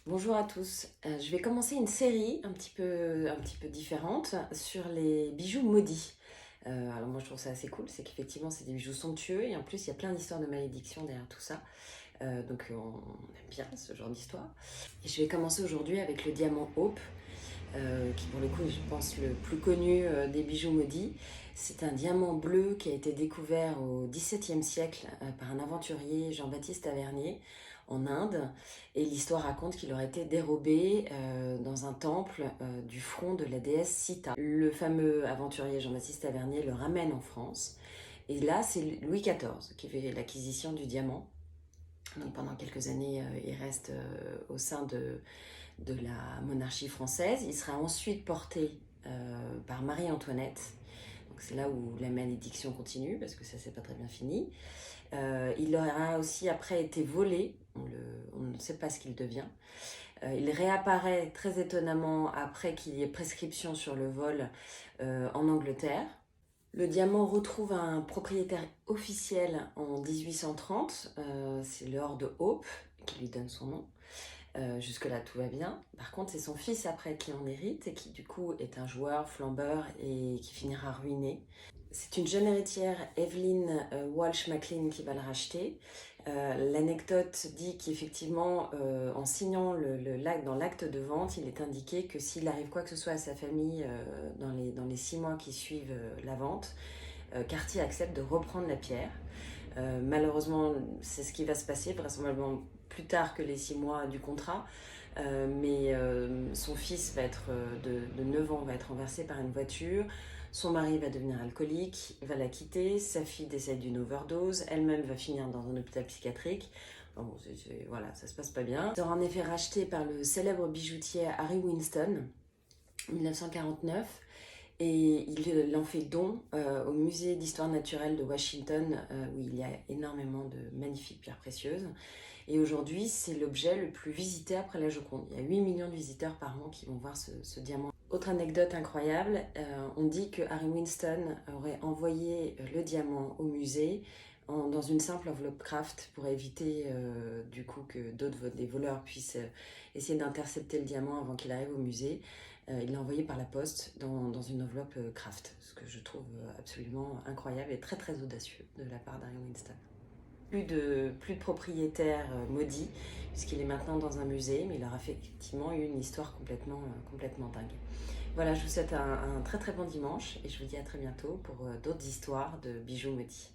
Bonjour à tous. Je vais commencer une série un petit peu différente sur les bijoux maudits. Alors moi je trouve ça assez cool, c'est qu'effectivement c'est des bijoux somptueux et en plus il y a plein d'histoires de malédiction derrière tout ça. Donc on aime bien ce genre d'histoire. Et je vais commencer aujourd'hui avec le diamant Hope, qui pour le coup est, je pense, le plus connu des bijoux maudits. C'est un diamant bleu qui a été découvert au XVIIe siècle par un aventurier, Jean-Baptiste Tavernier, en Inde. Et l'histoire raconte qu'il aurait été dérobé dans un temple du front de la déesse Sita. Le fameux aventurier Jean-Baptiste Tavernier le ramène en France. Et là, c'est Louis XIV qui fait l'acquisition du diamant. Donc pendant quelques années, il reste au sein de la monarchie française. Il sera ensuite porté par Marie-Antoinette. Donc c'est là où la malédiction continue, parce que ça c'est pas très bien fini. Il aura aussi après été volé, on ne sait pas ce qu'il devient. Il réapparaît très étonnamment après qu'il y ait prescription sur le vol en Angleterre. Le diamant retrouve un propriétaire officiel en 1830, c'est Lord Hope qui lui donne son nom. Jusque-là, tout va bien. Par contre, c'est son fils après qui en hérite et qui, du coup, est un joueur, flambeur et qui finira ruiné. C'est une jeune héritière, Evelyn Walsh McLean, qui va le racheter. L'anecdote dit qu'effectivement, en signant dans l'acte de vente, il est indiqué que s'il arrive quoi que ce soit à sa famille dans les 6 mois qui suivent la vente, Cartier accepte de reprendre la pierre. Malheureusement, c'est ce qui va se passer, vraisemblablement plus tard que les 6 mois du contrat. Mais son fils va être de 9 ans va être renversé par une voiture. Son mari va devenir alcoolique, va la quitter. Sa fille décède d'une overdose. Elle-même va finir dans un hôpital psychiatrique. Bon, voilà, ça se passe pas bien. Il sera en effet racheté par le célèbre bijoutier Harry Winston en 1949. Et il en fait don au musée d'histoire naturelle de Washington, où il y a énormément de magnifiques pierres précieuses. Et aujourd'hui, c'est l'objet le plus visité après la Joconde. Il y a 8 millions de visiteurs par an qui vont voir ce diamant. Autre anecdote incroyable, on dit que Harry Winston aurait envoyé le diamant au musée dans une simple enveloppe craft pour éviter du coup que des voleurs puissent essayer d'intercepter le diamant avant qu'il arrive au musée. Il l'a envoyé par la poste dans une enveloppe craft, ce que je trouve absolument incroyable et très très audacieux de la part d'Harry Winston. Plus de propriétaire maudit, puisqu'il est maintenant dans un musée, mais il aura effectivement eu une histoire complètement dingue. Voilà, je vous souhaite un très très bon dimanche et je vous dis à très bientôt pour d'autres histoires de bijoux maudits.